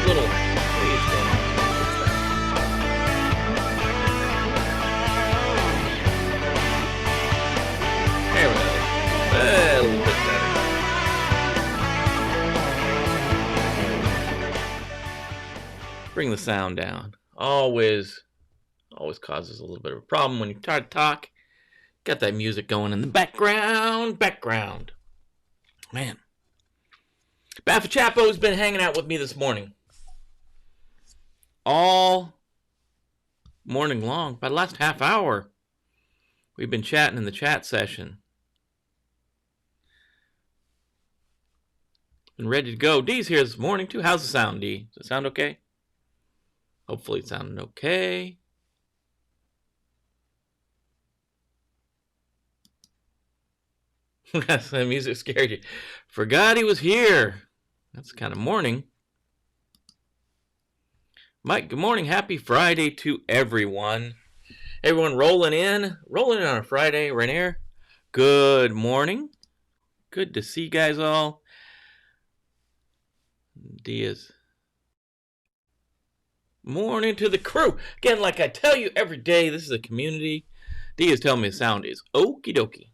weird little waves going on. There we go. A little bit better. Bring the sound down. Always causes a little bit of a problem when you try to talk. Got that music going in the background. Man. BAFAChapo's been hanging out with me this morning. All morning long. By the last half hour, we've been chatting in the chat session. Been ready to go. Dee's here this morning, too. How's the sound, Dee? Does it sound okay? Hopefully it's sounding okay. The music scared you. Forgot he was here. That's kind of morning. Mike, good morning. Happy Friday to everyone. Everyone rolling in on a Friday. Ranier, good morning. Good to see you guys all. Diaz. Morning to the crew. Again, like I tell you every day, this is a community. Diaz telling me the sound is okie dokie.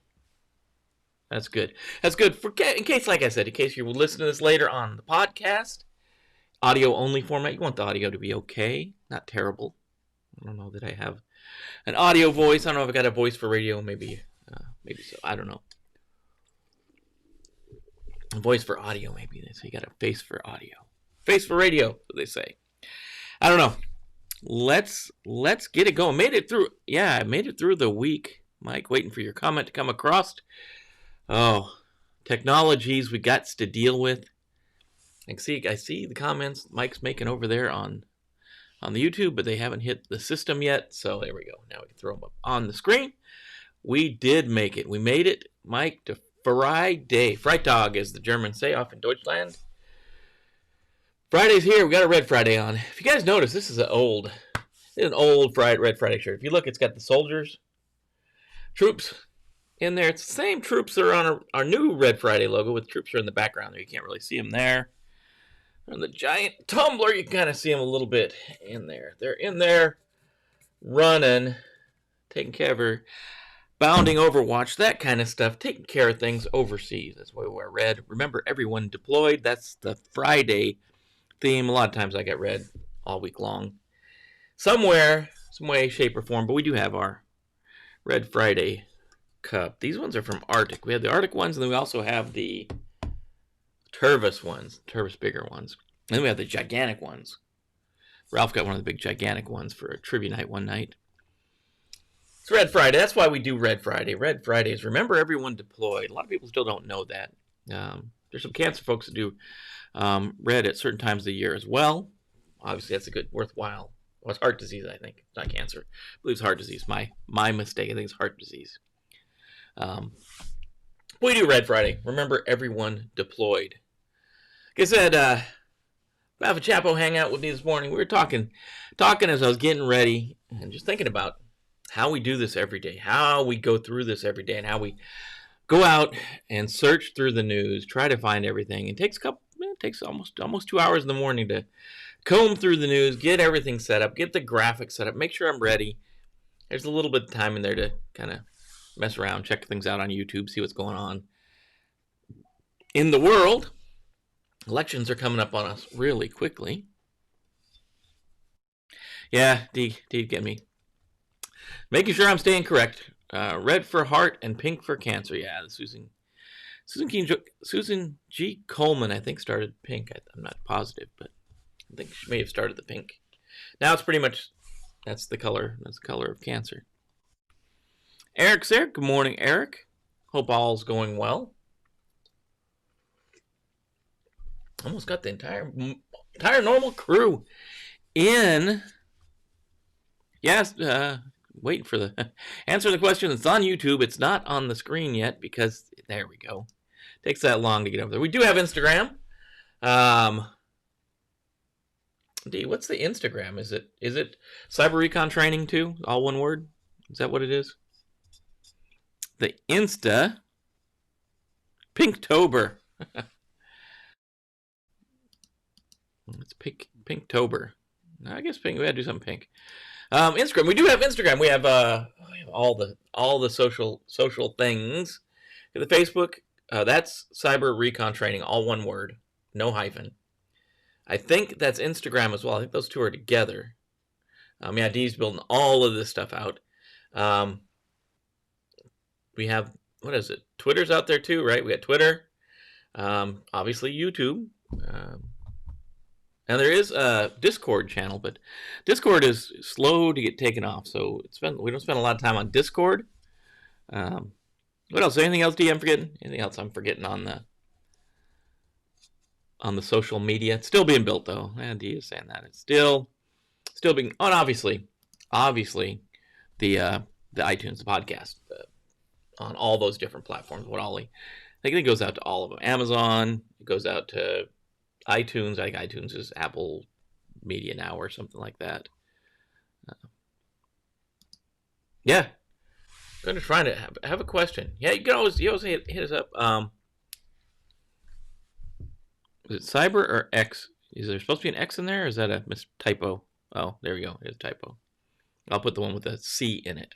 That's good. That's good. In case, like I said, in case you're listening to this later on the podcast, audio only format. You want the audio to be okay, not terrible. I don't know that I have an audio voice. I don't know if I got a voice for radio. Maybe so. I don't know. A voice for audio, maybe. So you got a face for audio, face for radio. What they say. I don't know. Let's get it going. Made it through. Yeah, I made it through the week. Mike, waiting for your comment to come across. Oh, technologies we got to deal with. I see the comments Mike's making over there on the YouTube, but they haven't hit the system yet. So there we go. Now we can throw them up on the screen. We did make it. We made it, Mike, to Friday. Freitag, as the Germans say, off in Deutschland. Friday's here. We got a Red Friday on. If you guys notice, this is an old Red Friday shirt. If you look, it's got the soldiers, troops in there. It's the same troops that are on our new Red Friday logo, with troops are in the background there. You can't really see them there. On the giant tumbler, you can kind of see them a little bit in there. They're in there running, taking care of her, bounding Overwatch, that kind of stuff, taking care of things overseas. That's why we wear red. Remember, everyone deployed. That's the Friday theme. A lot of times I get red all week long. Somewhere, some way, shape, or form, but we do have our Red Friday cup. These ones are from Arctic. We have the Arctic ones, and then we also have the Tervis ones, Tervis bigger ones. And then we have the gigantic ones. Ralph got one of the big gigantic ones for a trivia night one night. It's Red Friday. That's why we do Red Friday. Red Fridays. Remember, everyone deployed. A lot of people still don't know that. There's some cancer folks that do red at certain times of the year as well. Obviously, that's a good, worthwhile. Well, it's heart disease, I think. It's not cancer. I believe it's heart disease. My mistake. I think it's heart disease. We do Red Friday. Remember, everyone deployed. Like I said, BAFAChapo hang out with me this morning. We were talking as I was getting ready and just thinking about how we do this every day, how we go through this every day, and how we go out and search through the news, try to find everything. It takes almost 2 hours in the morning to comb through the news, get everything set up, get the graphics set up, make sure I'm ready. There's a little bit of time in there to kind of mess around, check things out on YouTube, see what's going on in the world. Elections are coming up on us really quickly. Yeah, Dee, get me. Making sure I'm staying correct. Red for heart and pink for cancer. Yeah, Susan G. Coleman, I think, started pink. I'm not positive, but I think she may have started the pink. Now it's pretty much, that's the color of cancer. Eric's there. Good morning, Eric. Hope all's going well. Almost got the entire normal crew in. Yes, waiting for the answer to the question. It's on YouTube. It's not on the screen yet because there we go. Takes that long to get over there. We do have Instagram. Dee, what's the Instagram? Is it Cyber-Recon too? All one word? Is that what it is? The Insta Pinktober. It's Pinktober. I guess pink. We gotta do something pink. Instagram. We do have Instagram. We have all the social things. The Facebook. That's Cyber-Recon all one word, no hyphen. I think that's Instagram as well. I think those two are together. Yeah, Dee's building all of this stuff out. We have, what is it? Twitter's out there too, right? We got Twitter. Obviously YouTube. And there is a Discord channel, but Discord is slow to get taken off, so we don't spend a lot of time on Discord. What else? Anything else, Dee, I'm forgetting? Anything else I'm forgetting on the social media? It's still being built, though. And Dee is saying that it's still being. Oh, and obviously, the iTunes, the podcast, on all those different platforms. I think it goes out to all of them. Amazon. It goes out to iTunes. I think iTunes is Apple Media now or something like that. Yeah. I'm just trying to have a question. Yeah, you always hit us up. Is it Cyber or X? Is there supposed to be an X in there, or is that a typo? Oh, there we go. There's a typo. I'll put the one with a C in it.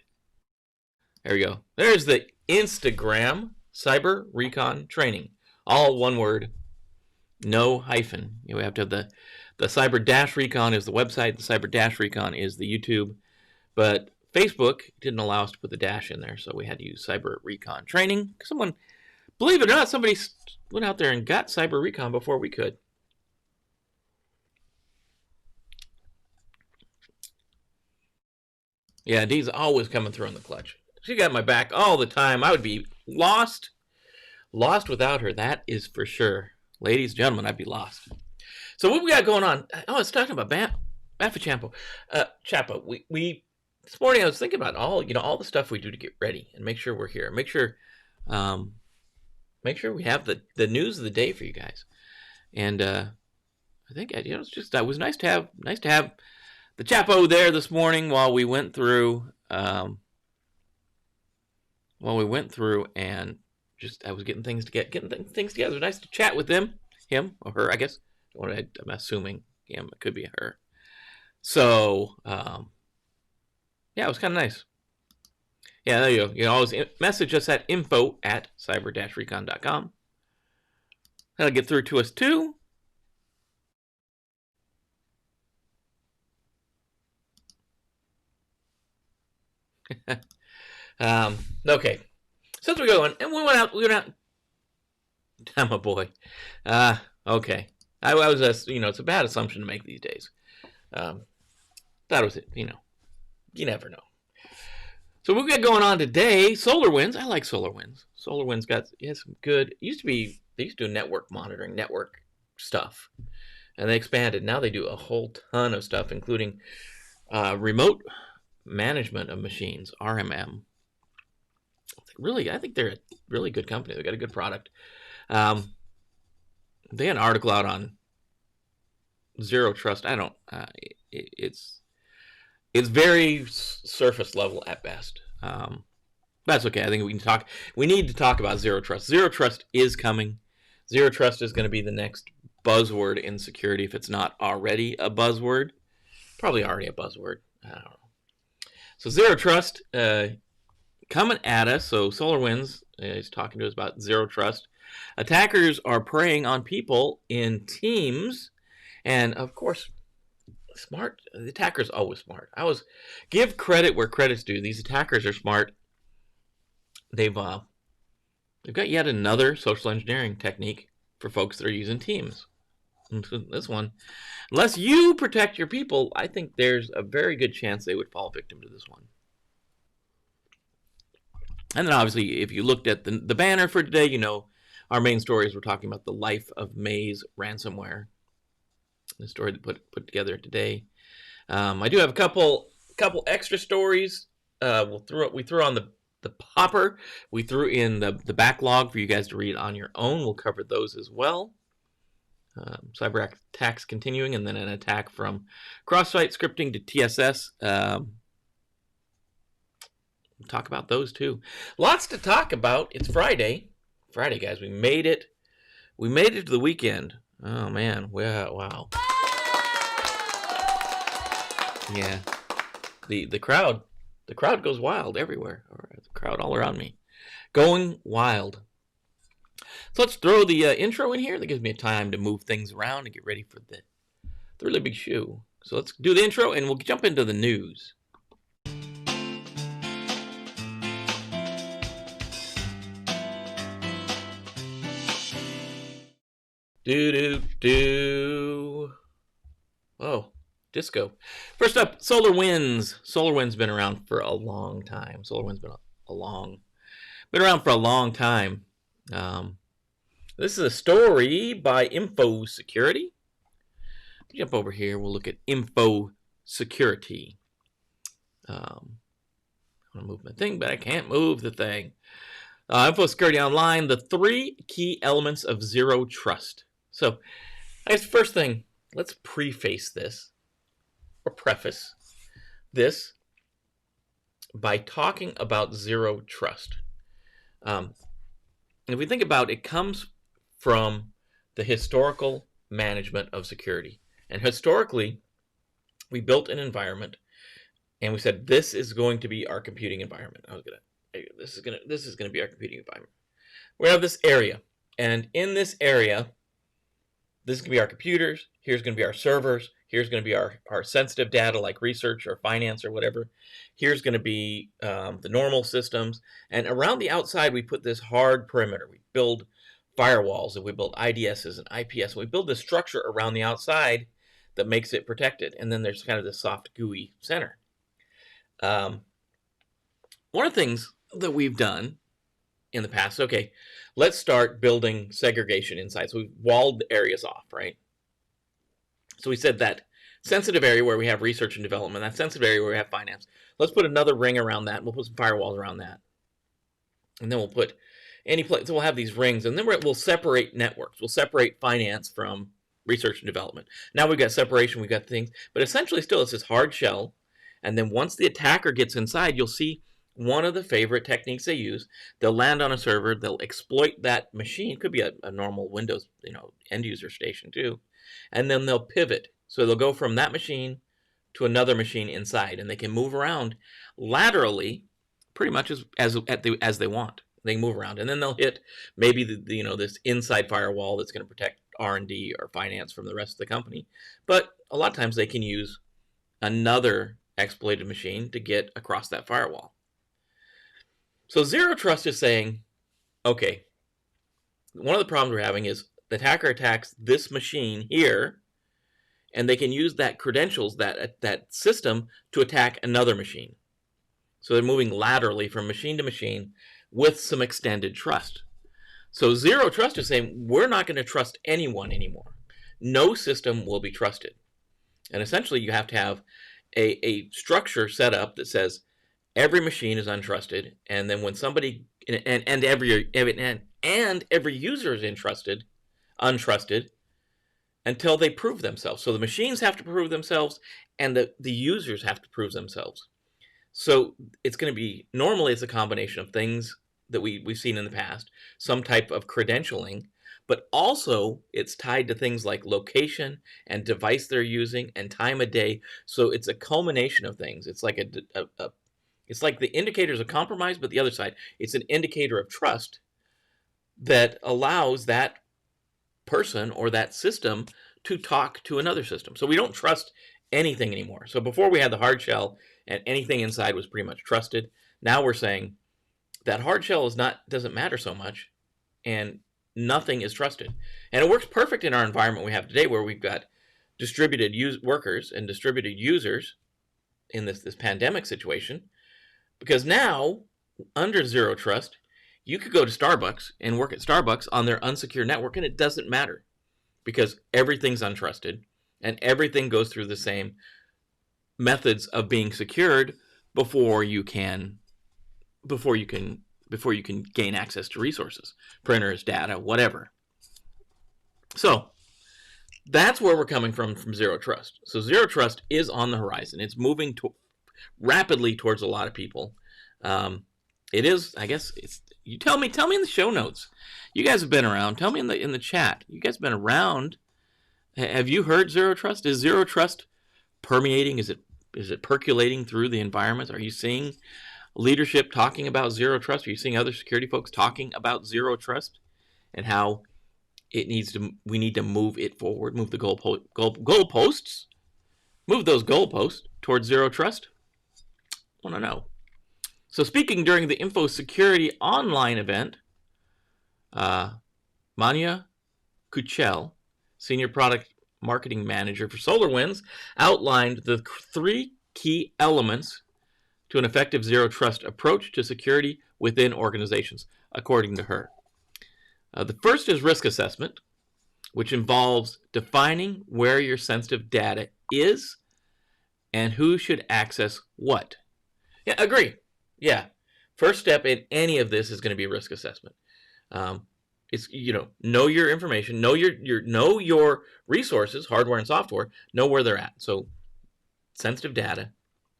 There we go. There's the Instagram Cyber-Recon training. All one word, no hyphen. We have to have the Cyber-Recon is the website. The Cyber-Recon is the YouTube. But Facebook didn't allow us to put the dash in there, so we had to use Cyber-Recon training. Someone, believe it or not, somebody went out there and got Cyber-Recon before we could. Yeah, Dee's always coming through in the clutch. She got my back all the time. I would be lost without her. That is for sure. Ladies and gentlemen, I'd be lost. So what we got going on? Oh, it's talking about BAFAChapo. Chapo. We this morning I was thinking about all the stuff we do to get ready and make sure we're here. Make sure we have the news of the day for you guys. And I think it's just that was nice to have the Chapo there this morning while we went through and just I was getting things together. It was nice to chat with him or her, I guess. I'm assuming him. It could be her. So yeah, it was kind of nice. Yeah, there you go. You can always message us at info@cyber-recon.com. That'll get through to us too. Okay. Since we're going, and we went out. I'm a boy. Okay. I was it's a bad assumption to make these days. That was it. You never know. So what we got going on today? SolarWinds. I like SolarWinds. SolarWinds has some good. They used to do network monitoring, network stuff, and they expanded. Now they do a whole ton of stuff, including remote management of machines, RMM. I think they're a really good company. They got a good product. They had an article out on zero trust. It's very surface level at best. That's okay. I think we need to talk about zero trust. Zero trust is coming. Zero trust is going to be the next buzzword in security if it's not already a buzzword. Probably already a buzzword. I don't know. So zero trust coming at us. So SolarWinds is talking to us about zero trust. Attackers are preying on people in teams, and of course, smart. The attacker's always smart. I always give credit where credit's due. These attackers are smart. They've got yet another social engineering technique for folks that are using teams. This one, unless you protect your people, I think there's a very good chance they would fall victim to this one. And then obviously, if you looked at the banner for today, our main story is we're talking about the life of Maze ransomware. The story that put together today. I do have a couple extra stories. We threw on the popper. We threw in the backlog for you guys to read on your own. We'll cover those as well. Cyberattacks continuing, and then an attack from cross-site scripting to TSS. We'll talk about those too. Lots to talk about. It's Friday. Friday, guys. We made it. We made it to the weekend. Oh man. Wow. Yeah. The crowd goes wild everywhere. Or the crowd all around me. Going wild. So let's throw the intro in here. That gives me time to move things around and get ready for the really big shoe. So let's do the intro and we'll jump into the news. Do. Oh, disco. First up, SolarWinds. SolarWinds been around for a long time. SolarWinds been around for a long time. This is a story by Info Security. Jump over here. We'll look at Info Security. I want to move my thing, but I can't move the thing. Info Security Online, the 3 key elements of zero trust. So, I guess first thing, let's preface this, or preface this, by talking about zero trust. If we think about it, it comes from the historical management of security. And historically, we built an environment, and we said, this is going to be our computing environment. This is gonna be our computing environment. We have this area, and in this area, this is going to be our computers, here's going to be our servers, here's going to be our sensitive data like research or finance or whatever. Here's going to be the normal systems. And around the outside, we put this hard perimeter. We build firewalls, and we build IDSs and IPS. And we build this structure around the outside that makes it protected. And then there's kind of this soft, gooey center. One of the things that we've done in the past, okay, let's start building segregation inside. So we've walled the areas off, right? So we said that sensitive area where we have research and development, that sensitive area where we have finance, let's put another ring around that. We'll put some firewalls around that. And then we'll put any place, so we'll have these rings, and then we'll separate networks. We'll separate finance from research and development. Now we've got separation, we've got things, but essentially still it's this hard shell. And then once the attacker gets inside, you'll see one of the favorite techniques they use. They'll land on a server, they'll exploit that machine. It could be a normal Windows, end user station too. And then they'll pivot. So they'll go from that machine to another machine inside, and they can move around laterally pretty much as they want. They can move around, and then they'll hit maybe this inside firewall that's going to protect R&D or finance from the rest of the company. But a lot of times they can use another exploited machine to get across that firewall. So zero trust is saying, okay, one of the problems we're having is the attacker attacks this machine here, and they can use that credentials, that system, to attack another machine. So they're moving laterally from machine to machine with some extended trust. So zero trust is saying, we're not going to trust anyone anymore. No system will be trusted. And essentially, you have to have a structure set up that says, every machine is untrusted, and then when somebody and every user is untrusted until they prove themselves. So the machines have to prove themselves, and the users have to prove themselves. So it's going to be normally it's a combination of things that we've seen in the past, some type of credentialing, but also it's tied to things like location and device they're using and time of day. So it's a culmination of things. It's like it's like the indicators of compromise, but the other side, it's an indicator of trust that allows that person or that system to talk to another system. So we don't trust anything anymore. So before we had the hard shell and anything inside was pretty much trusted. Now we're saying that hard shell doesn't matter so much, and nothing is trusted. And it works perfect in our environment we have today, where we've got distributed workers and distributed users in this pandemic situation. Because now, under zero trust, you could go to Starbucks and work at Starbucks on their unsecured network, and it doesn't matter because everything's untrusted and everything goes through the same methods of being secured before you can gain access to resources, printers, data, whatever. So that's where we're coming from zero trust. So zero trust is on the horizon. It's moving rapidly towards a lot of people. It is, I guess, you tell me in the show notes. You guys have been around. Tell me in the chat. You guys have been around. Have you heard zero trust? Is zero trust permeating? Is it it percolating through the environments? Are you seeing leadership talking about zero trust? Are you seeing other security folks talking about zero trust and how we need to move it forward, move the goalposts, move those goalposts towards zero trust? I want to know. So speaking during the Info Security Online event, Manya Kuchel, Senior Product Marketing Manager for SolarWinds, outlined the 3 key elements to an effective zero trust approach to security within organizations, according to her. The first is risk assessment, which involves defining where your sensitive data is and who should access what. Yeah, agree. Yeah. First step in any of this is going to be risk assessment. It's, know your information, know your resources, hardware and software, know where they're at. So sensitive data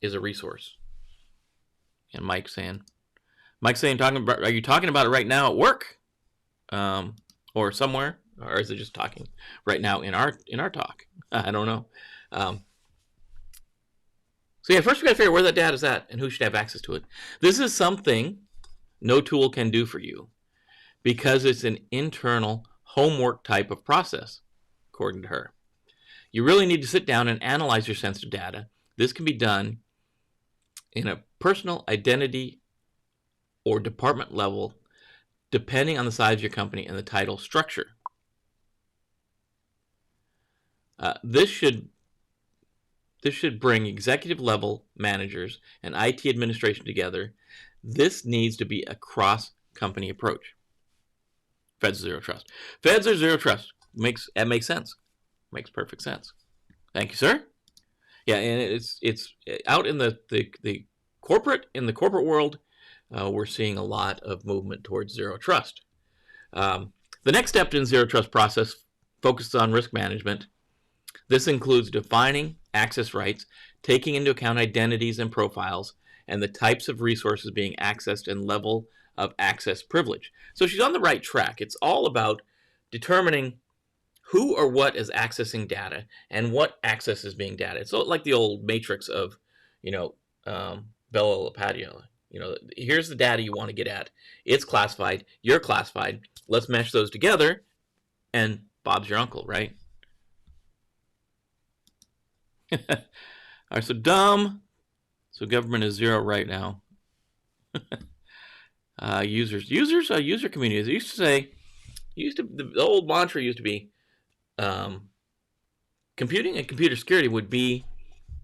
is a resource. And Mike's saying, are you talking about it right now at work? Or somewhere? Or is it just talking right now in our talk? I don't know. So yeah, first we got to figure out where that data is at and who should have access to it. This is something no tool can do for you because it's an internal homework type of process, according to her. You really need to sit down and analyze your sensitive data. This can be done in a personal identity or department level, depending on the size of your company and the title structure. This should bring executive level managers and IT administration together. This needs to be a cross-company approach. Feds are zero trust. Feds are zero trust. That makes sense. Makes perfect sense. Thank you, sir. Yeah, and it's out in the corporate world. We're seeing a lot of movement towards zero trust. The next step in zero trust process focuses on risk management. This includes defining access rights, taking into account identities and profiles, and the types of resources being accessed and level of access privilege. So she's on the right track. It's all about determining who or what is accessing data and what access is being data. It's like the old matrix of, Bella Lappadio. Here's the data you want to get at. It's classified. You're classified. Let's mesh those together, and Bob's your uncle, right? All right, so dumb. So government is zero right now. User communities. The old mantra used to be, computing and computer security would be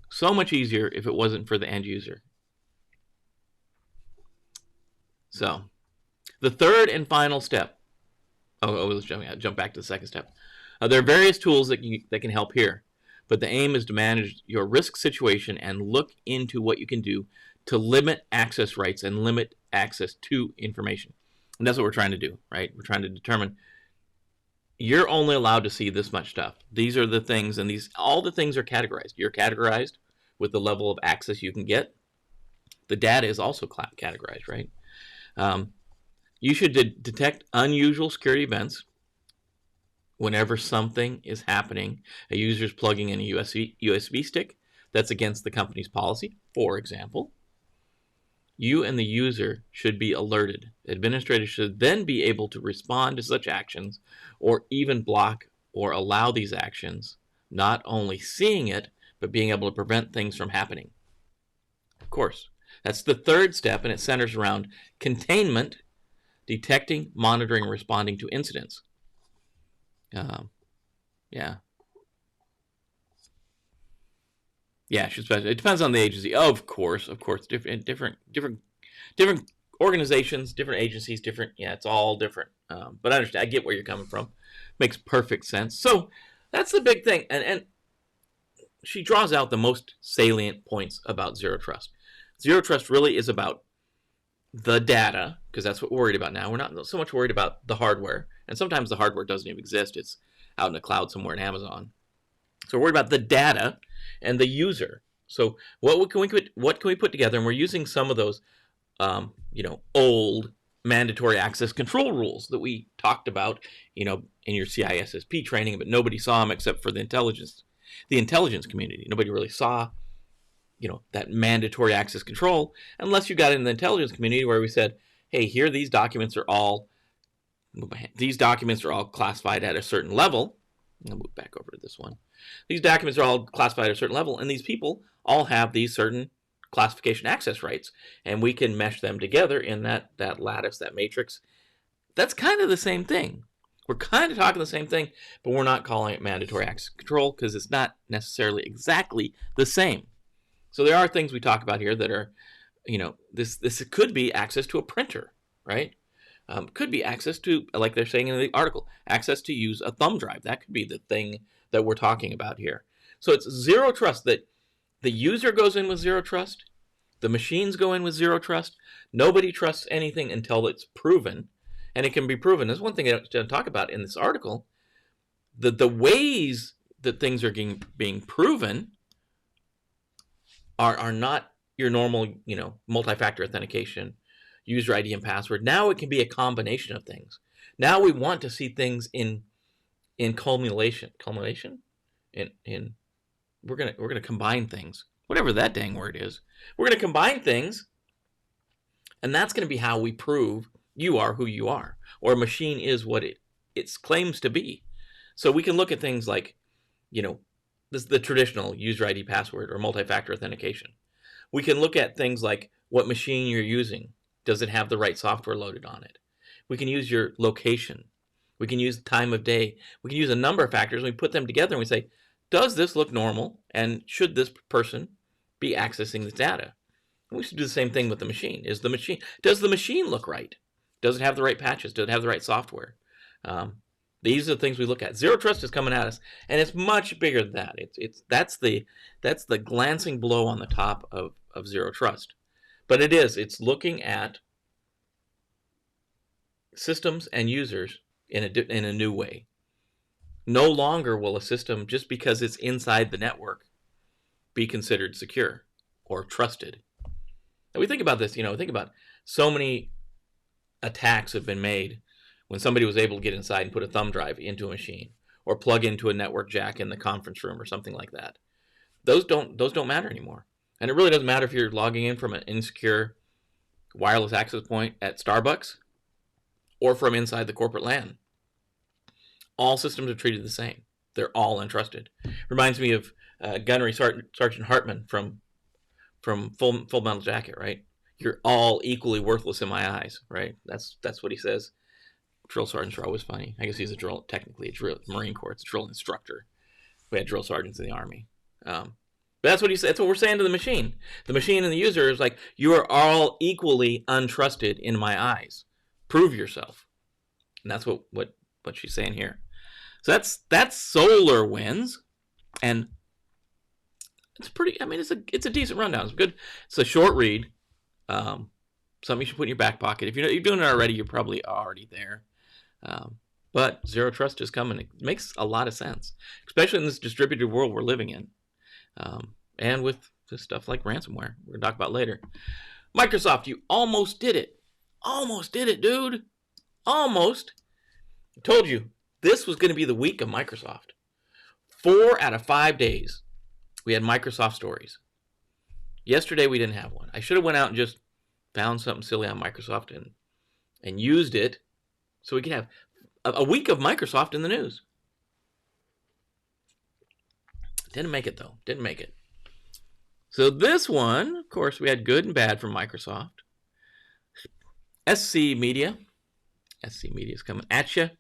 so much easier if it wasn't for the end user. So, the third and final step. Let's jump back to the second step. There are various tools that can help here, but the aim is to manage your risk situation and look into what you can do to limit access rights and limit access to information. And that's what we're trying to do, right? We're trying to determine you're only allowed to see this much stuff. These are the things, and all the things are categorized. You're categorized with the level of access you can get. The data is also categorized, right? You should detect unusual security events whenever something is happening. A user's plugging in a USB stick that's against the company's policy, for example. You and the user should be alerted. Administrators should then be able to respond to such actions or even block or allow these actions, not only seeing it, but being able to prevent things from happening. Of course, that's the third step, and it centers around containment, detecting, monitoring, and responding to incidents. It depends on the agency. Of course, different organizations, different agencies, different. Yeah, it's all different. But I understand. I get where you're coming from. Makes perfect sense. So that's the big thing, and she draws out the most salient points about zero trust. Zero trust really is about the data, because that's what we're worried about now. We're not so much worried about the hardware, and sometimes the hardware doesn't even exist. It's out in the cloud somewhere in Amazon. So we're worried about the data and the user. So what can we put together? And we're using some of those, old mandatory access control rules that we talked about, in your CISSP training, but nobody saw them except for the intelligence community. Nobody really saw that mandatory access control, unless you got in the intelligence community where we said, hey, here these documents are all classified at a certain level. I'll move back over to this one. These documents are all classified at a certain level, and these people all have these certain classification access rights, and we can mesh them together in that lattice, that matrix. That's kind of the same thing. We're kind of talking the same thing, but we're not calling it mandatory access control because it's not necessarily exactly the same. So there are things we talk about here that are, this could be access to a printer, right? Could be access to, like they're saying in the article, access to use a thumb drive. That could be the thing that we're talking about here. So it's zero trust, that the user goes in with zero trust. The machines go in with zero trust. Nobody trusts anything until it's proven. And it can be proven. There's one thing I don't talk about in this article. The ways that things are being proven are not your normal, multi-factor authentication, user ID and password. Now it can be a combination of things. Now we want to see things in culmination. We're gonna combine things, whatever that dang word is. We're gonna combine things, and that's gonna be how we prove you are who you are, or a machine is what it claims to be. So we can look at things like, this is the traditional user ID, password, or multi-factor authentication. We can look at things like what machine you're using. Does it have the right software loaded on it? We can use your location. We can use the time of day. We can use a number of factors, and we put them together and we say, does this look normal? And should this person be accessing this data? And we should do the same thing with the machine. Does the machine look right? Does it have the right patches? Does it have the right software? These are the things we look at. Zero trust is coming at us, and it's much bigger than that. That's the glancing blow on the top of zero trust. But it's looking at systems and users in a new way. No longer will a system, just because it's inside the network, be considered secure or trusted. And we think about this, think about so many attacks have been made when somebody was able to get inside and put a thumb drive into a machine or plug into a network jack in the conference room or something like that. Those don't matter anymore. And it really doesn't matter if you're logging in from an insecure wireless access point at Starbucks or from inside the corporate LAN. All systems are treated the same. They're all untrusted. Reminds me of Gunnery Sergeant Hartman from Full Metal Jacket, right? You're all equally worthless in my eyes, right? That's what he says. Drill sergeants are always funny. I guess he's technically a drill Marine Corps. It's a drill instructor. We had drill sergeants in the Army. But that's what he said. That's what we're saying to the machine. The machine and the user is like, you are all equally untrusted in my eyes. Prove yourself. And that's what she's saying here. So that's SolarWinds, and it's pretty. I mean, it's a decent rundown. It's good. It's a short read. Something you should put in your back pocket. If you're doing it already, you're probably already there. But zero trust is coming. It makes a lot of sense, especially in this distributed world we're living in, and with this stuff like ransomware we're gonna talk about later. Microsoft, you almost did it. Almost did it, dude. Almost. I told you this was going to be the week of Microsoft. 4 out of 5 days we had Microsoft stories. Yesterday we didn't have one. I should have went out and just found something silly on Microsoft and used it so we could have a week of Microsoft in the news. Didn't make it, though. Didn't make it. So this one, of course, we had good and bad from Microsoft. SC Media is coming at you.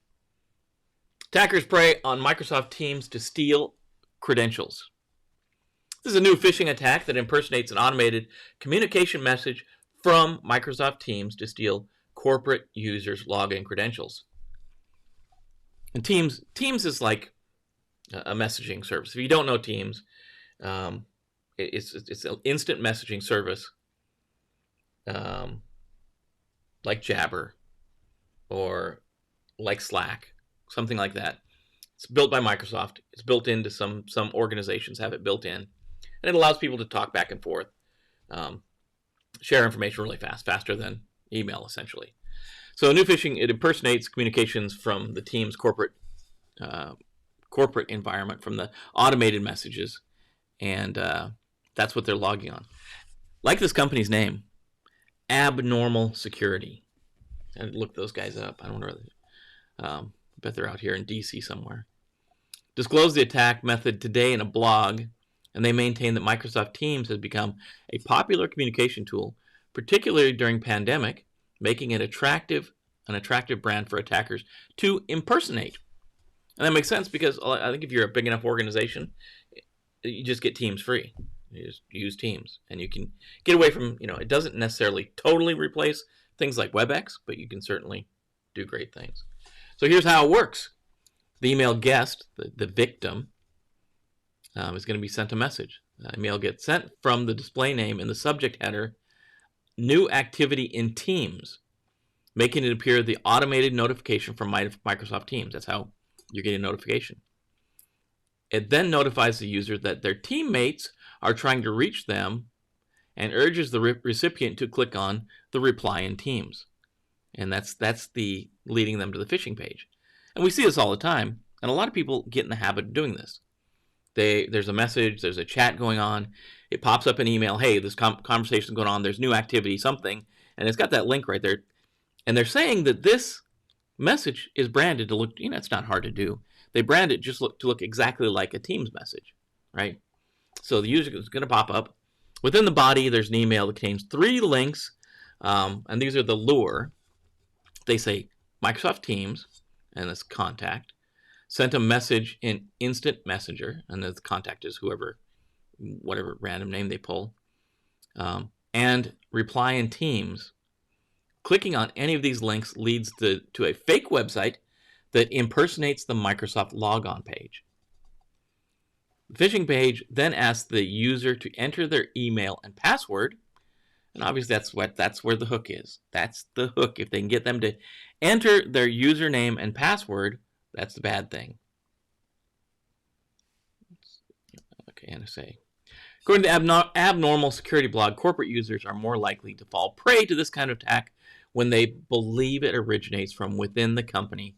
Attackers prey on Microsoft Teams to steal credentials. This is a new phishing attack that impersonates an automated communication message from Microsoft Teams to steal corporate users' login credentials. And Teams is like a messaging service. If you don't know Teams, it's an instant messaging service, like Jabber or like Slack, something like that. It's built by Microsoft. It's built into some organizations have it built in, and it allows people to talk back and forth, share information really fast, faster than email, essentially. So new phishing, it impersonates communications from the Teams corporate environment, from the automated messages, and That's what they're logging on. Like this company's name, Abnormal Security. I looked those guys up. I don't know. I bet they're out here in DC somewhere. Disclosed the attack method today in a blog, and they maintain that Microsoft Teams has become a popular communication tool, particularly during pandemic, making it an attractive brand for attackers to impersonate. And that makes sense because I think if you're a big enough organization, you just get Teams free. You just use Teams, and you can get away from, it doesn't necessarily totally replace things like WebEx, but you can certainly do great things. So here's how it works. The email guest, the victim, is going to be sent a message. The email gets sent from the display name in the subject header, new activity in Teams, making it appear the automated notification from Microsoft Teams. That's how you're getting a notification. It then notifies the user that their teammates are trying to reach them and urges the recipient to click on the reply in Teams. And that's the leading them to the phishing page. And we see this all the time, and a lot of people get in the habit of doing this. There's a message, there's a chat going on, it pops up an email, hey, this conversation is going on, there's new activity, something, and it's got that link right there. And they're saying that this message is branded to look, it's not hard to do. They brand it just to look exactly like a Teams message, right? So the user is going to pop up. Within the body, there's an email that contains 3 links, and these are the lure. They say Microsoft Teams, and it's contact. Sent a message in Instant Messenger, and the contact is whatever random name they pull. And reply in Teams. Clicking on any of these links leads to a fake website that impersonates the Microsoft logon page. The phishing page then asks the user to enter their email and password, and obviously that's where the hook is. That's the hook. If they can get them to enter their username and password, that's the bad thing. Okay, NSA. According to Abnormal Security blog, corporate users are more likely to fall prey to this kind of attack when they believe it originates from within the company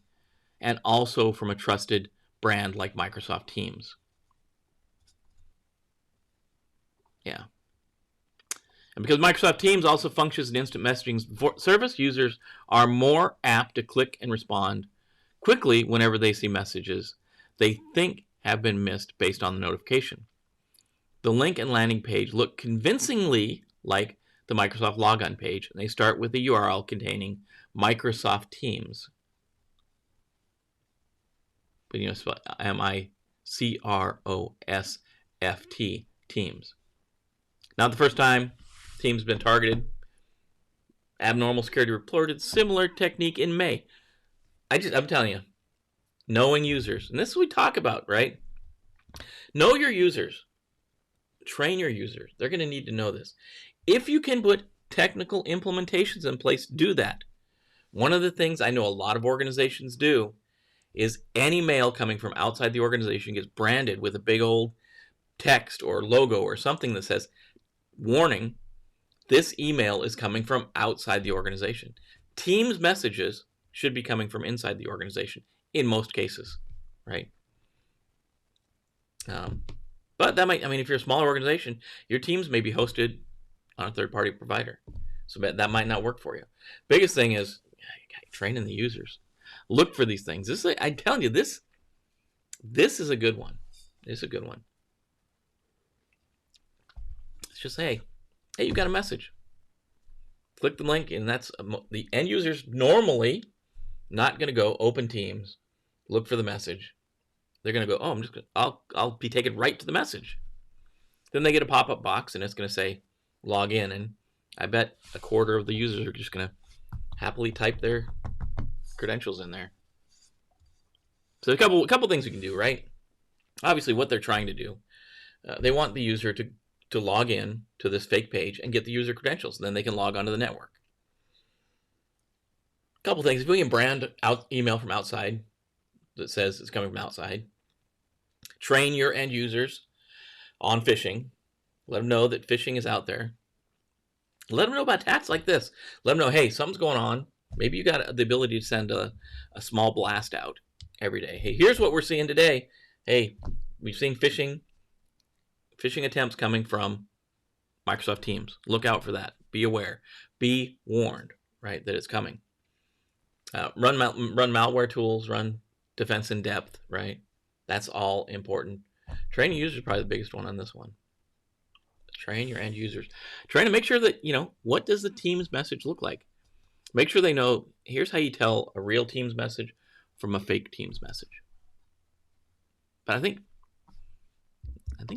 and also from a trusted brand like Microsoft Teams. Yeah. And because Microsoft Teams also functions as an instant messaging service, users are more apt to click and respond quickly whenever they see messages they think have been missed based on the notification. The link and landing page look convincingly like the Microsoft logon page, and they start with a URL containing Microsoft Teams. But spell MICROSFT, Teams. Not the first time Teams has been targeted. Abnormal Security reported similar technique in May. I'm telling you, knowing users, and this is what we talk about, right? Know your users. Train your users. They're going to need to know this. If you can put technical implementations in place, do that. One of the things I know a lot of organizations do is any mail coming from outside the organization gets branded with a big old text or logo or something that says, warning, this email is coming from outside the organization. Teams messages should be coming from inside the organization in most cases, right? But that might, if you're a smaller organization, your Teams may be hosted on a third-party provider. So that might not work for you. Biggest thing is training the users. Look for these things. I'm telling you, this is a good one. It's a good one. It's just, hey, you got a message. Click the link, and that's the end users normally not going to go open Teams, look for the message. They're going to go, I'll be taken right to the message. Then they get a pop-up box, and it's going to say log in, and I bet a quarter of the users are just going to happily type their credentials in there. So a couple things we can do, right? Obviously, what they're trying to do, they want the user to log in to this fake page and get the user credentials, and then they can log onto the network. A couple things. If we can brand out email from outside that says it's coming from outside, train your end users on phishing. Let them know that phishing is out there. Let them know about attacks like this. Let them know, hey, something's going on. Maybe you got the ability to send a small blast out every day. Hey, here's what we're seeing today. Hey, we've seen phishing attempts coming from Microsoft Teams. Look out for that. Be aware. Be warned, right, that it's coming. Run malware tools. Run defense in depth, right? That's all important. Training users is probably the biggest one on this one. Train your end users. Trying to make sure that, what does the Teams message look like? Make sure they know, here's how you tell a real Teams message from a fake Teams message. But I think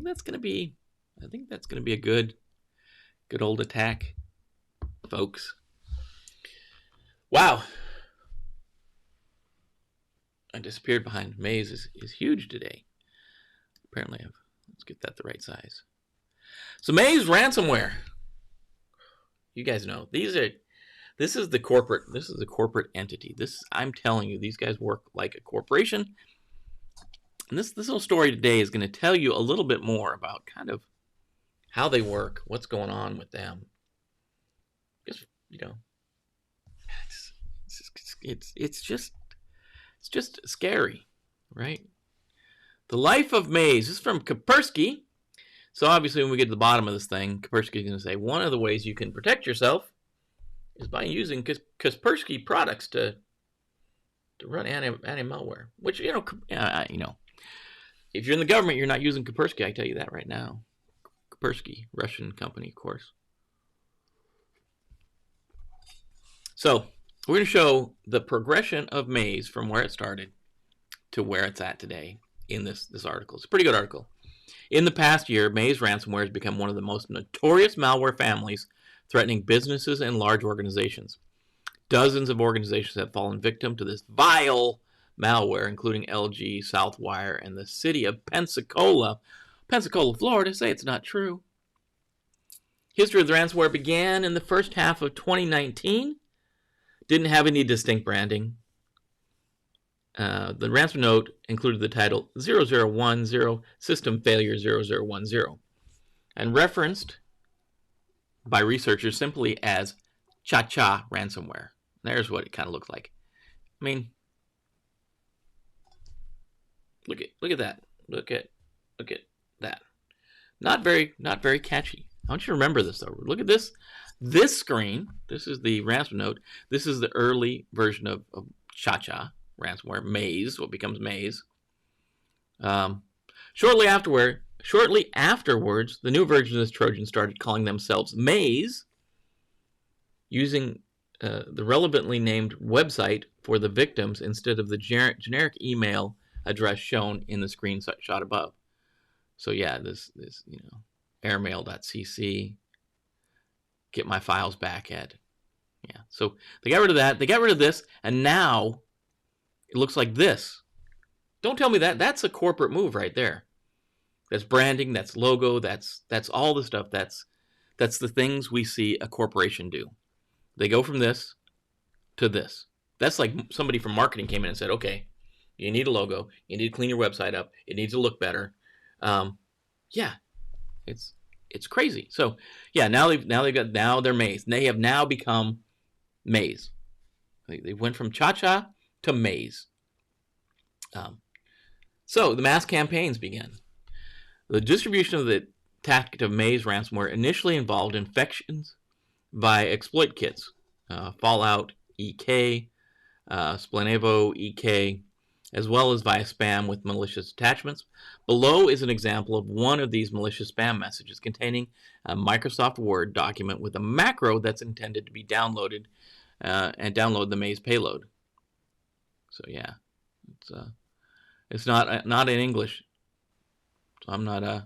that's going to be a good old attack, folks. Wow. I disappeared behind. Maze is huge today. Apparently, let's get that the right size. So Maze ransomware. You guys know this is the corporate entity. I'm telling you, these guys work like a corporation. And this little story today is going to tell you a little bit more about kind of how they work, what's going on with them. Just it's just scary, right? The life of Maze. This is from Kaspersky. So obviously, when we get to the bottom of this thing, Kaspersky is going to say one of the ways you can protect yourself is by using Kaspersky products to run anti-malware. Which if you're in the government, you're not using Kaspersky. I tell you that right now. Kaspersky, Russian company, of course. So we're going to show the progression of Maze from where it started to where it's at today in this article. It's a pretty good article. In the past year, Maze ransomware has become one of the most notorious malware families threatening businesses and large organizations. Dozens of organizations have fallen victim to this vile malware, including LG, Southwire, and the city of Pensacola, Florida. Say it's not true. History of the ransomware began in the first half of 2019. Didn't have any distinct branding. The ransom note included the title 0010 System Failure 0010 and referenced by researchers simply as Cha-Cha ransomware. There's what it kind of looked like. I mean, look at that. Look at that. Not very catchy. I want you to remember this though. Look at this. This screen. This is the ransom note. This is the early version of Cha-Cha ransomware, Maze, what becomes Maze. Shortly afterwards, the new version of this Trojan started calling themselves Maze, using the relevantly named website for the victims instead of the generic email address shown in the screenshot above. So yeah, this airmail.cc, get my files back at. Yeah, so they got rid of that. They got rid of this, and now it looks like this. Don't tell me that's a corporate move right there. That's branding, that's logo, that's all the stuff. That's the things we see a corporation do. They go from this to this. That's like somebody from marketing came in and said, okay, you need a logo, you need to clean your website up, it needs to look better. Yeah, it's crazy. So yeah, now they're Maze. They have now become Maze. They went from Cha-Cha to Maze. So the mass campaigns began. The distribution of the tactic of Maze ransomware initially involved infections by exploit kits, Fallout EK, Splanevo EK, as well as via spam with malicious attachments. Below is an example of one of these malicious spam messages containing a Microsoft Word document with a macro that's intended to be downloaded and download the Maze payload. So yeah, it's not in English. So I'm not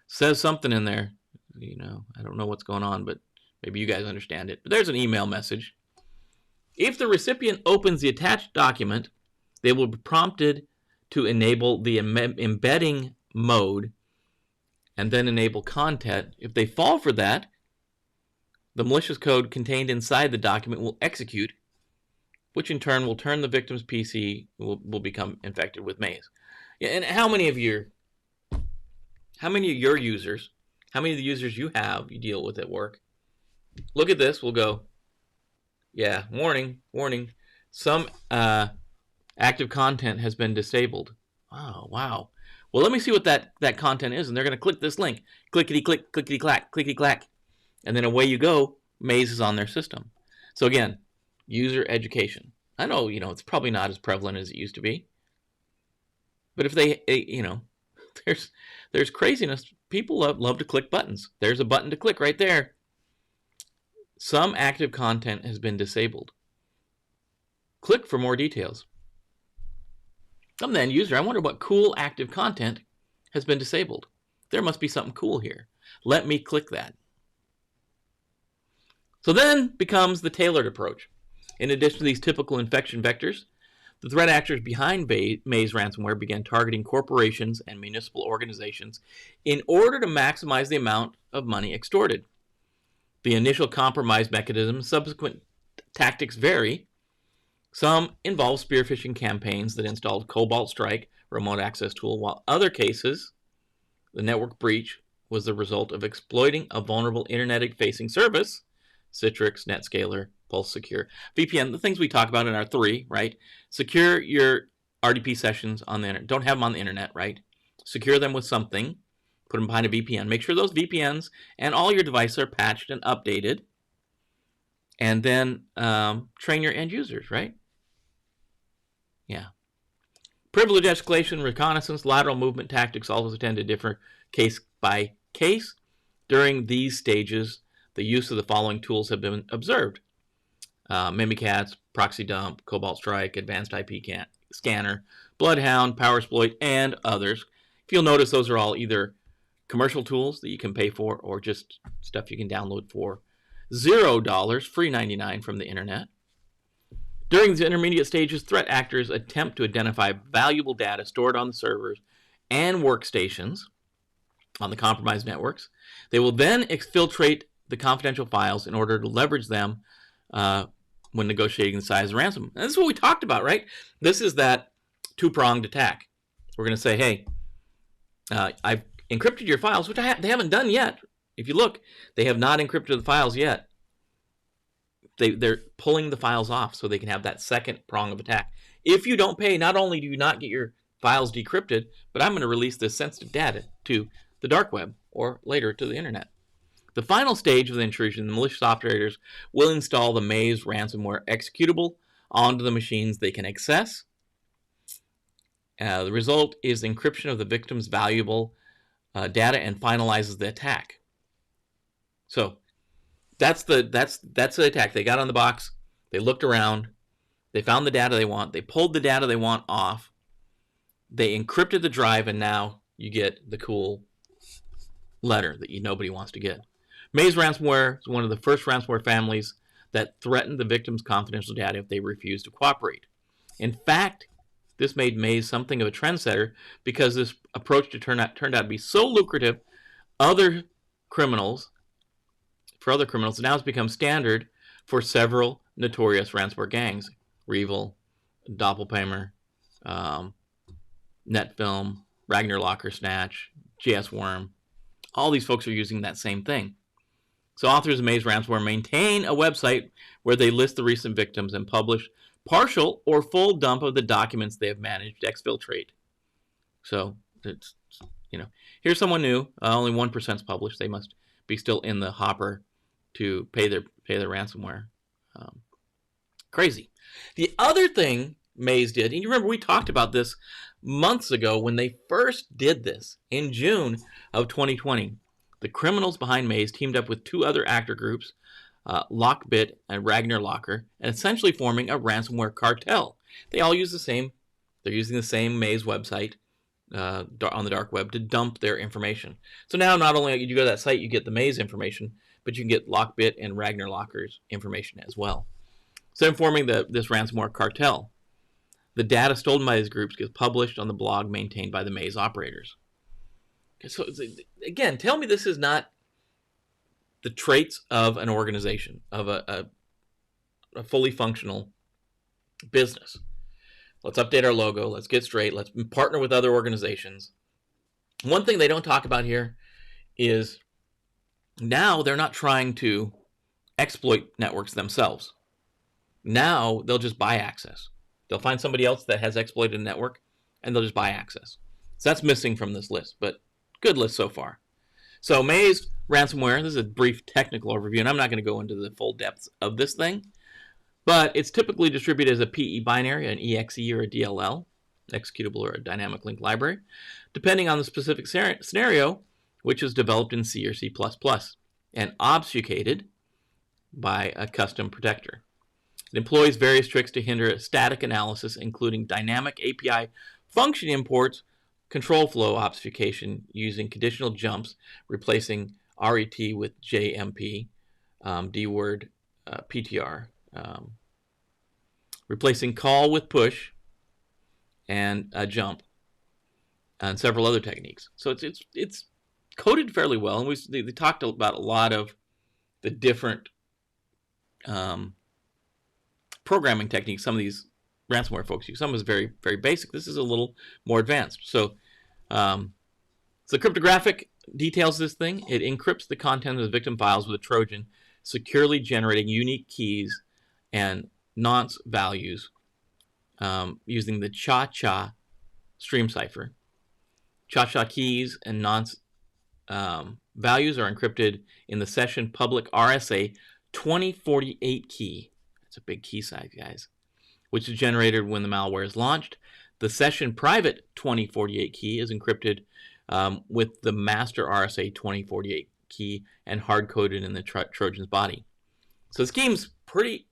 says something in there. I don't know what's going on, but maybe you guys understand it. But there's an email message. If the recipient opens the attached document, they will be prompted to enable the embedding mode and then enable content. If they fall for that, the malicious code contained inside the document will execute, which in turn will turn the victim's PC will become infected with Maze. Yeah, and how many of your users, how many of the users you deal with at work, look at this, will go, yeah, warning, some active content has been disabled Oh, wow. Well, let me see what that content is. And they're going to click this link. Clickety-click, clickety-clack, clickety-clack. And then away you go. Maze is on their system. So again, user education. I know, it's probably not as prevalent as it used to be. But if they, there's craziness. People love to click buttons. There's a button to click right there. Some active content has been disabled. Click for more details. I'm the end user. I wonder what cool active content has been disabled. There must be something cool here. Let me click that. So then becomes the tailored approach. In addition to these typical infection vectors, the threat actors behind Maze ransomware began targeting corporations and municipal organizations in order to maximize the amount of money extorted. The initial compromise mechanisms, subsequent tactics vary. Some involve spear phishing campaigns that installed Cobalt Strike remote access tool, while other cases, the network breach was the result of exploiting a vulnerable internet-facing service, Citrix, NetScaler, Pulse Secure, VPN, the things we talk about in our 3, right? Secure your RDP sessions on the internet. Don't have them on the internet, right? Secure them with something. Put them behind a VPN. Make sure those VPNs and all your devices are patched and updated. And then train your end users, right? Yeah. Privilege escalation, reconnaissance, lateral movement tactics also tend to differ case by case. During these stages, the use of the following tools have been observed. Mimikatz, Proxy Dump, Cobalt Strike, Advanced IP Scanner, Bloodhound, Powersploit, and others. If you'll notice, those are all either commercial tools that you can pay for or just stuff you can download for $0, free 99 from the internet. During these intermediate stages, threat actors attempt to identify valuable data stored on the servers and workstations on the compromised networks. They will then exfiltrate the confidential files in order to leverage them when negotiating the size of ransom. And this is what we talked about, right? This is that two-pronged attack. We're going to say, hey, I've encrypted your files, which they haven't done yet. If you look, they have not encrypted the files yet. They're pulling the files off so they can have that second prong of attack. If you don't pay, not only do you not get your files decrypted, but I'm going to release this sensitive data to the dark web or later to the internet. The final stage of the intrusion, the malicious operators will install the Maze ransomware executable onto the machines they can access. The result is encryption of the victim's valuable data and finalizes the attack. So that's the attack. They got on the box, they looked around, they found the data they want, they pulled the data they want off, they encrypted the drive, and now you get the cool letter that nobody wants to get. Maze ransomware is one of the first ransomware families that threatened the victim's confidential data if they refused to cooperate. In fact, this made Maze something of a trendsetter because this approach turned out to be so lucrative. For other criminals, it now has become standard for several notorious ransomware gangs: Revil, Doppelpaymer, Netfilm, Ragnar Locker Snatch, GS Worm. All these folks are using that same thing. So authors of Maze ransomware maintain a website where they list the recent victims and publish partial or full dump of the documents they have managed to exfiltrate. So it's, here's someone new. Only 1% is published. They must be still in the hopper to pay their ransomware. Crazy. The other thing Maze did, and you remember we talked about this months ago when they first did this in June of 2020. The criminals behind Maze teamed up with two other actor groups, Lockbit and Ragnar Locker, and essentially forming a ransomware cartel. They all use they're using the same Maze website on the dark web to dump their information. So now not only do you go to that site, you get the Maze information, but you can get Lockbit and Ragnar Locker's information as well. So they're forming this ransomware cartel. The data stolen by these groups gets published on the blog maintained by the Maze operators. So again, tell me this is not the traits of an organization, of a fully functional business. Let's update our logo. Let's get straight. Let's partner with other organizations. One thing they don't talk about here is now they're not trying to exploit networks themselves. Now they'll just buy access. They'll find somebody else that has exploited a network, and they'll just buy access. So that's missing from this list, but good list so far. So Maze ransomware, this is a brief technical overview, and I'm not going to go into the full depths of this thing, but it's typically distributed as a PE binary, an EXE, or a DLL, executable or a dynamic link library, depending on the specific scenario, which is developed in C or C++, and obfuscated by a custom protector. It employs various tricks to hinder static analysis, including dynamic API function imports, control flow obfuscation using conditional jumps, replacing RET with JMP, DWORD, PTR, replacing call with push and a jump, and several other techniques. So it's coded fairly well, and they talked about a lot of the different programming techniques some of these ransomware folks use. Some is very, very basic. This is a little more advanced. So the cryptographic details of this thing. It encrypts the content of the victim files with a Trojan, securely generating unique keys and nonce values using the cha-cha stream cipher. Cha-cha keys and nonce values are encrypted in the session public RSA 2048 key. That's a big key size, guys, which is generated when the malware is launched. The session private 2048 key is encrypted with the master RSA 2048 key and hard-coded in the Trojan's body. So the scheme's pretty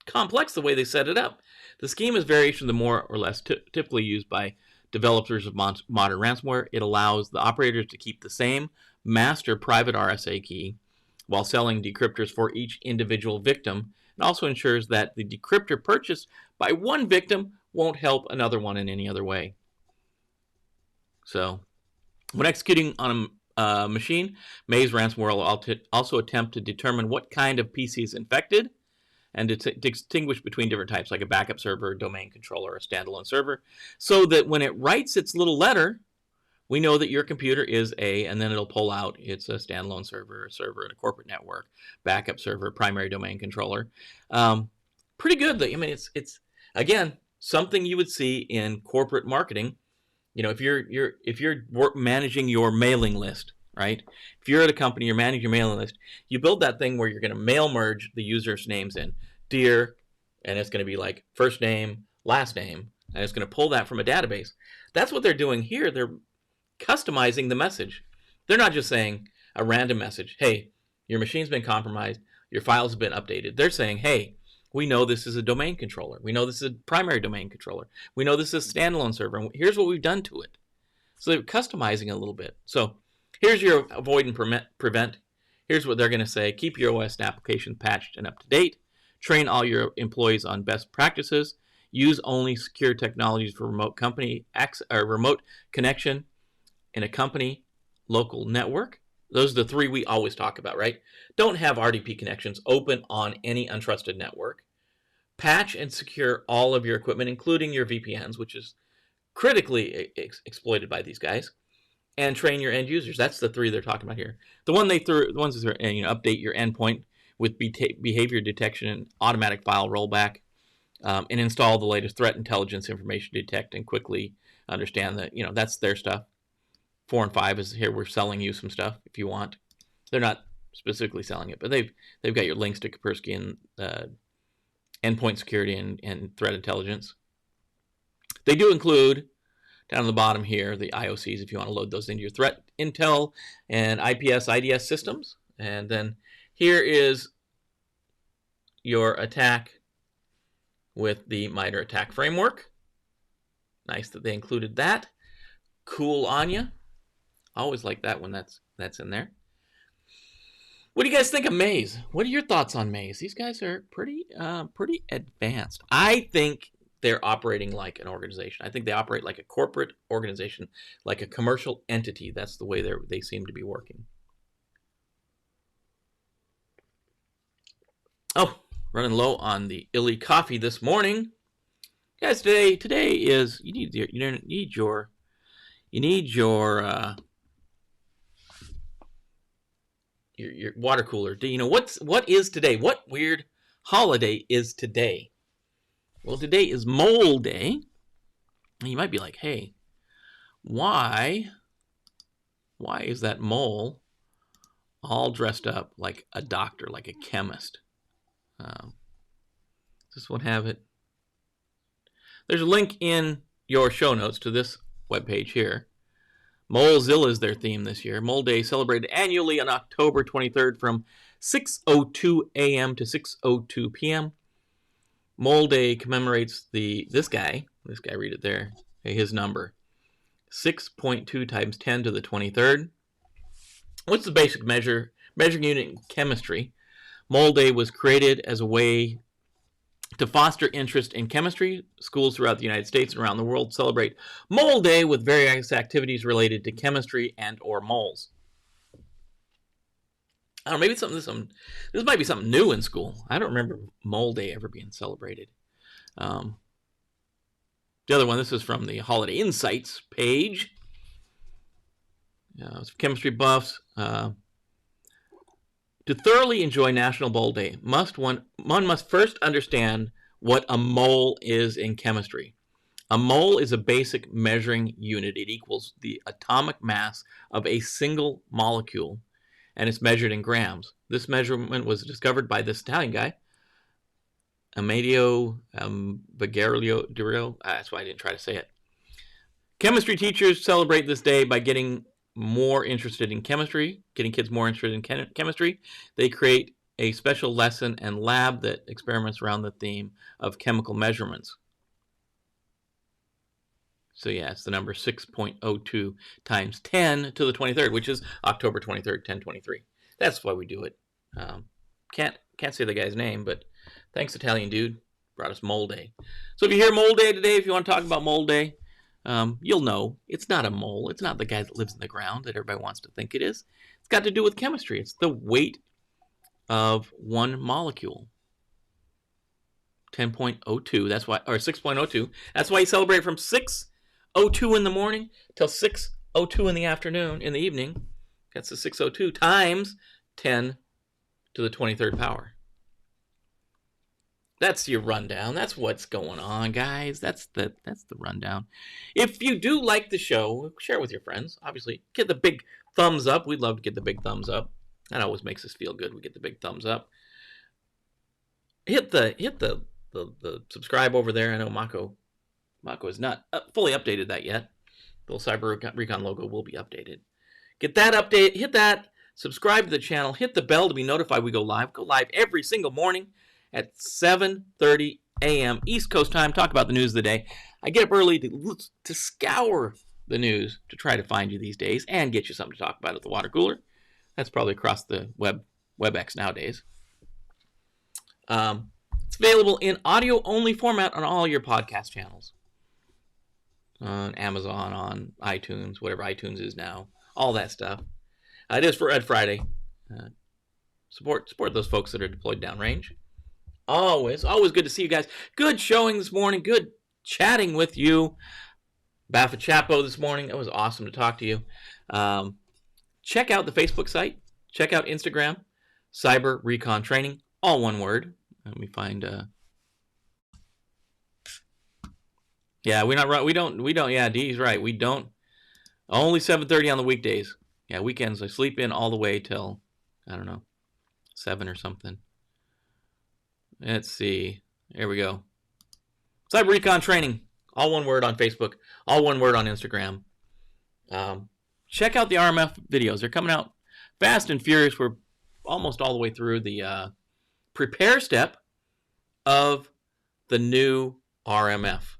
complex the way they set it up. The scheme is variation of the more or less typically used by developers of modern ransomware. It allows the operators to keep the same master private RSA key while selling decryptors for each individual victim, and also ensures that the decryptor purchased by one victim won't help another one in any other way. So, when executing on a machine, Maze ransomware will also attempt to determine what kind of PC is infected and to distinguish between different types, like a backup server, domain controller, or a standalone server, so that when it writes its little letter, we know that your computer is and then it'll pull out it's a standalone server, a server in a corporate network, backup server, primary domain controller. Pretty good. I mean, it's again something you would see in corporate marketing. You know, if you're managing your mailing list, right? If you're at a company, you're managing your mailing list, you build that thing where you're going to mail merge the users' names in, dear, and it's going to be like first name, last name, and it's going to pull that from a database. That's what they're doing here. They're customizing the message. They're not just saying a random message, hey, your machine's been compromised, your files have been updated. They're saying, hey, we know this is a domain controller. We know this is a primary domain controller. We know this is a standalone server, and here's what we've done to it. So they're customizing a little bit. So here's your avoid and prevent. Here's what they're going to say. Keep your OS and application patched and up to date. Train all your employees on best practices. Use only secure technologies for remote connection in a company local network. Those are the three we always talk about, right? Don't have RDP connections open on any untrusted network. Patch and secure all of your equipment, including your VPNs, which is critically exploited by these guys. And train your end users. That's the three they're talking about here. The ones that are, update your endpoint with behavior detection and automatic file rollback, and install the latest threat intelligence information to detect and quickly understand that, that's their stuff. 4 and 5 is here. We're selling you some stuff if you want. They're not specifically selling it, but they've got your links to Kaspersky and endpoint security and threat intelligence. They do include down on the bottom here the IOCs if you want to load those into your threat intel and IPS IDS systems. And then here is your attack with the MITRE attack framework. Nice that they included that. Cool on ya. Always like that when that's in there. What do you guys think of Maze? What are your thoughts on Maze? These guys are pretty advanced. I think they're operating like an organization. I think they operate like a corporate organization, like a commercial entity. That's the way they seem to be working. Oh, running low on the illy coffee this morning, guys. Today is you need your water cooler. What is today? What weird holiday is today? Well, today is Mole Day. And you might be like, hey, why is that mole all dressed up like a doctor, like a chemist? Does this one have it? There's a link in your show notes to this webpage here. Molezilla is their theme this year. Mole Day celebrated annually on October 23rd from 6:02 a.m. to 6:02 p.m. Mole Day commemorates this guy, read it there, his number, 6.2 times 10 to the 23rd. What's the basic measuring unit in chemistry? Mole Day was created as a way to foster interest in chemistry. Schools throughout the United States and around the world celebrate Mole Day with various activities related to chemistry and or moles. I don't know, maybe this might be something new in school. I don't remember Mole Day ever being celebrated. The other one, this is from the Holiday Insights page. Chemistry buffs. To thoroughly enjoy National Mole Day, one must first understand what a mole is in chemistry. A mole is a basic measuring unit. It equals the atomic mass of a single molecule, and it's measured in grams. This measurement was discovered by this Italian guy, Amedeo Bagarello. That's why I didn't try to say it. Chemistry teachers celebrate this day by getting more interested in chemistry, getting kids more interested in chemistry. They create a special lesson and lab that experiments around the theme of chemical measurements. So yeah, it's the number 6.02 times 10 to the 23rd, which is October 23rd, 1023. That's why we do it. Can't say the guy's name, but thanks, Italian dude. Brought us Mole Day. So if you hear Mole Day today, if you want to talk about Mole Day, you'll know it's not a mole. It's not the guy that lives in the ground that everybody wants to think it is. It's got to do with chemistry. It's the weight of one molecule. 10.02. That's why, or 6.02. That's why you celebrate from 6:02 in the morning till 6:02 in the afternoon, in the evening. That's the 6:02 times 10 to the 23rd power. That's your rundown. That's what's going on, guys. That's the rundown. If you do like the show, share it with your friends. Obviously, get the big thumbs up. We'd love to get the big thumbs up. That always makes us feel good. We get the big thumbs up. Hit the subscribe over there. I know Mako has not fully updated that yet. The little Cyber-Recon logo will be updated. Get that update. Hit that. Subscribe to the channel. Hit the bell to be notified we go live. Go live every single morning at 7:30 a.m. East Coast time. Talk about the news of the day. I get up early to scour the news to try to find you these days and get you something to talk about at the water cooler. That's probably across the WebEx nowadays. It's available in audio-only format on all your podcast channels. On Amazon, on iTunes, whatever iTunes is now. All that stuff. It is for Red Friday. Support those folks that are deployed downrange. Always good to see you guys. Good showing this morning. Good chatting with you. BAFAChapo this morning. It was awesome to talk to you. Check out the Facebook site. Check out Instagram. Cyber-Recon-Training. All one word. Let me find. Yeah, we don't. Yeah, Dee's right. We don't. Only 7:30 on the weekdays. Yeah, weekends I sleep in all the way till, I don't know, 7 or something. Let's see. There we go. Cyber-Recon-Training. All one word on Facebook. All one word on Instagram. Check out the RMF videos. They're coming out fast and furious. We're almost all the way through the prepare step of the new RMF.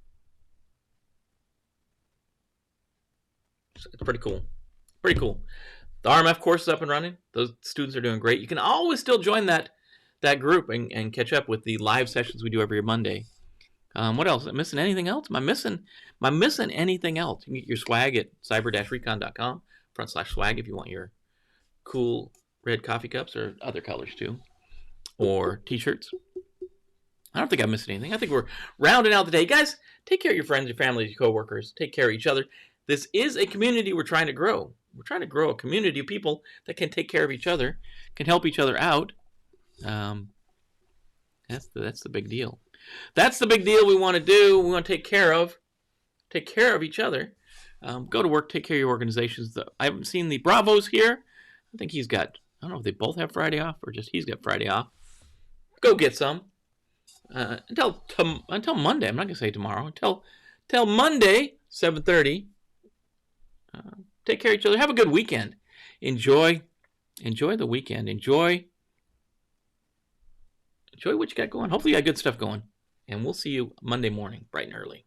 It's pretty cool. Pretty cool. The RMF course is up and running. Those students are doing great. You can always still join that group and catch up with the live sessions we do every Monday. What else? Am I missing anything else? Am I missing anything else? You can get your swag at cyber-recon.com/swag if you want your cool red coffee cups or other colors too, or t-shirts. I don't think I'm missing anything. I think we're rounding out the day. Guys, take care of your friends, your family, your coworkers. Take care of each other. This is a community we're trying to grow. We're trying to grow a community of people that can take care of each other, can help each other out. That's the big deal. That's the big deal we want to do. We want to take care of take care of each other. Go to work, take care of your organizations. I haven't seen the Bravos here. I think he's got, I don't know if they both have Friday off or just he's got Friday off. Go get some. Until Monday. I'm not going to say tomorrow. Until Monday, 7:30. Take care of each other. Have a good weekend. Enjoy the weekend. Enjoy what you got going. Hopefully you got good stuff going. And we'll see you Monday morning, bright and early.